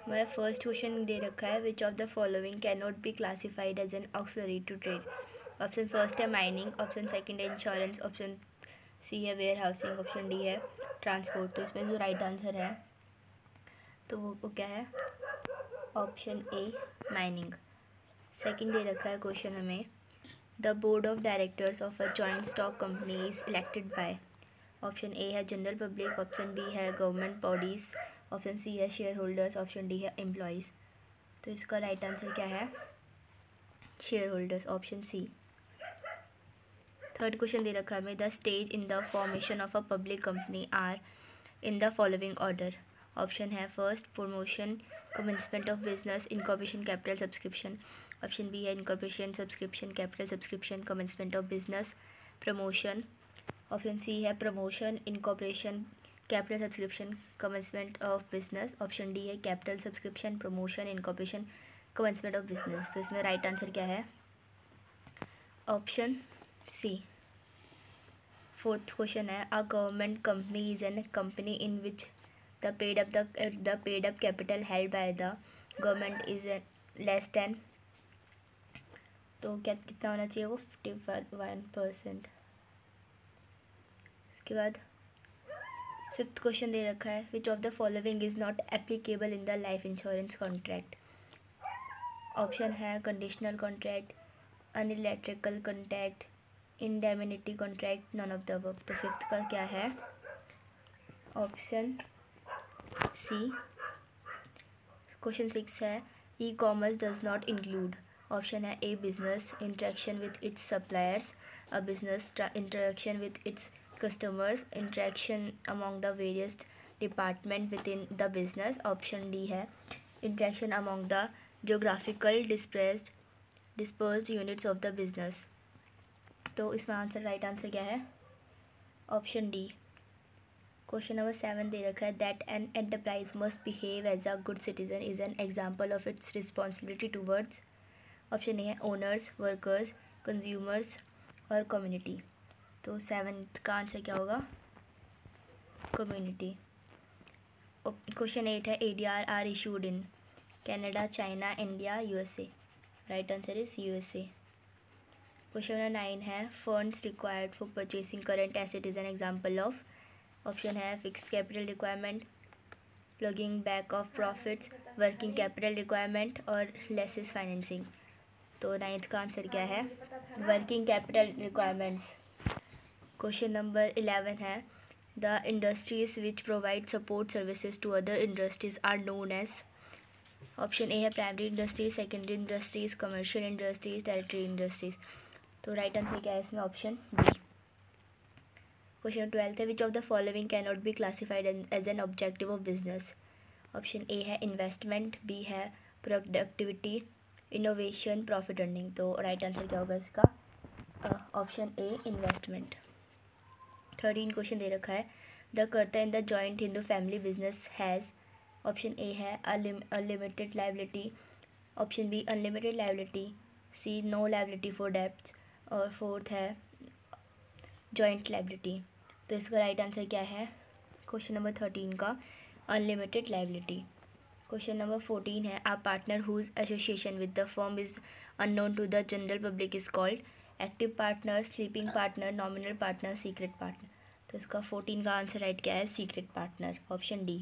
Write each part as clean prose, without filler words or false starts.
मेरा first question दे रखा है, which of the following can not be classified as an auxiliary to trade. Option first है mining, option second है insurance, option C है warehousing, option D है transport. तो इसमें जो राइट आंसर है तो वो क्या है, ऑप्शन ए माइनिंग। सेकंड दे रखा है क्वेश्चन हमें, the board of directors of a joint stock company is elected by. Option A है जनरल पब्लिक, ऑप्शन बी है गवर्नमेंट बॉडीज़, ऑप्शन सी है शेयर होल्डर्स, ऑप्शन डी है employees. तो इसका राइट आंसर क्या है, shareholders, option C. Third question दे रखा है हमें, the stage in the formation of a public company are in the following order. Option है first promotion, commencement of business, incorporation, capital subscription. Option B है incorporation, subscription, capital subscription, commencement of business, promotion. Option C है promotion, incorporation, capital subscription, commencement of business. Option D है capital subscription, promotion, incorporation, commencement of business. तो इसमें right answer क्या है, option सी। Fourth question है, a government company is an company in which the paid up capital held by the government is less than. तो क्या कितना होना चाहिए, वो 51%। उसके बाद फिफ्थ क्वेश्चन दे रखा है, which of the following is not applicable in the life insurance contract. Option है conditional contract, unilateral contract, indemnity contract, none of the above. तो फिफ्थ का क्या है, ऑप्शन सी। क्वेश्चन 6 है, E commerce does not include. Option है A business interaction with its suppliers, a business interaction with its customers, interaction among the various department within the business. Option D है interaction among the geographical dispersed units of the business। तो इसमें answer right answer क्या है, option D. Question number 7 दे रखा है, that an enterprise must behave as a good citizen is an example of its responsibility towards. Option A है owners, workers, consumers और community. तो 7th का आंसर क्या होगा, कम्युनिटी। क्वेश्चन 8 है, ADR are issued in Canada, China, India, USA। Right answer is USA। Question number 9 है, funds required for purchasing current asset is an example of. Option है fix capital requirement, plugging back of profits, working capital requirement और leases financing. तो 9th का answer क्या है, working capital requirements. Question number 11 है, the industries which provide support services to other industries are known as. Option A है primary industries, secondary industries, commercial industries, territory industries. तो right answer क्या है इसमें, option B. Question 12 है, which of the following can not be classified as an objective of business. Option A है investment, B है productivity, innovation, profit earning. तो right answer क्या होगा इसका, ऑप्शन ए इन्वेस्टमेंट। 13 क्वेश्चन दे रखा है, the karta in the joint Hindu family business has. Option A है unlimited liability, option B unlimited liability, C no liability for debts और फोर्थ है जॉइंट लाइबिलिटी। तो इसका राइट आंसर क्या है, क्वेश्चन नंबर 13 का अनलिमिटेड लाइबिलिटी। क्वेश्चन नंबर 14 है, a partner whose association with the firm is unknown to the general public is called active partner, sleeping partner, nominal partner, secret partner. तो इसका 14 का answer right क्या है, secret partner, option D.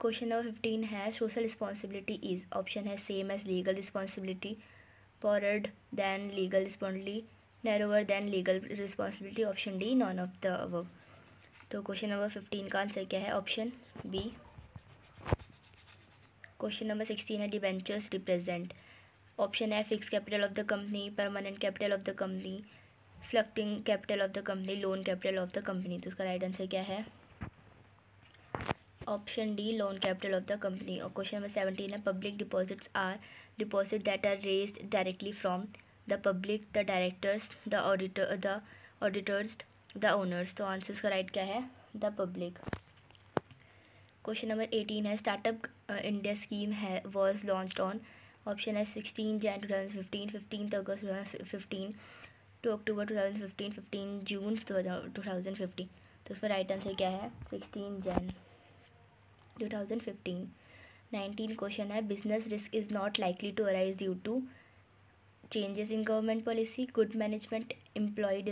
Question number 15 है, social responsibility is. Option है same as legal responsibility, broader than legal responsibility, narrower than legal responsibility, option D none of the above. तो question number 15 का answer क्या है, option B. Question number 16 है, debentures represent. Option है fix capital of the company, permanent capital of the company, fluctuating capital of the company, loan capital of the company. तो उसका right answer क्या है, option D loan capital of the company. और question number 17 है, public deposits are deposit that are raised directly from the public, the directors, the auditors, the owners. तो answer का right क्या है, द पब्लिक। क्वेश्चन नंबर 18 है, startup India scheme है was launched on. Option है 16 Jan 2015, 15 अगस्त 2015, 2 अक्टूबर 2015, 15 जून 2015। तो उसका right answer क्या है, 16 Jan। 2015. 19 क्वेश्चन है business risk is not likely to arise due to changes in government policy, good management, employ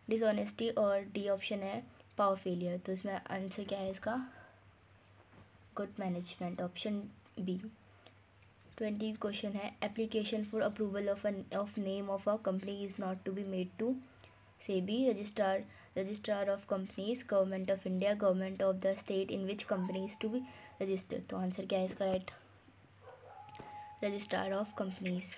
dishonesty और D option है power failure. तो इसमें आंसर क्या है इसका? Good management, option B. 20 question है application for approval of name of a company is not to be made to SEBI, registrar of companies, government of India, government of the state in which company is to be registered. तो answer क्या है इसका? Right, registrar of companies.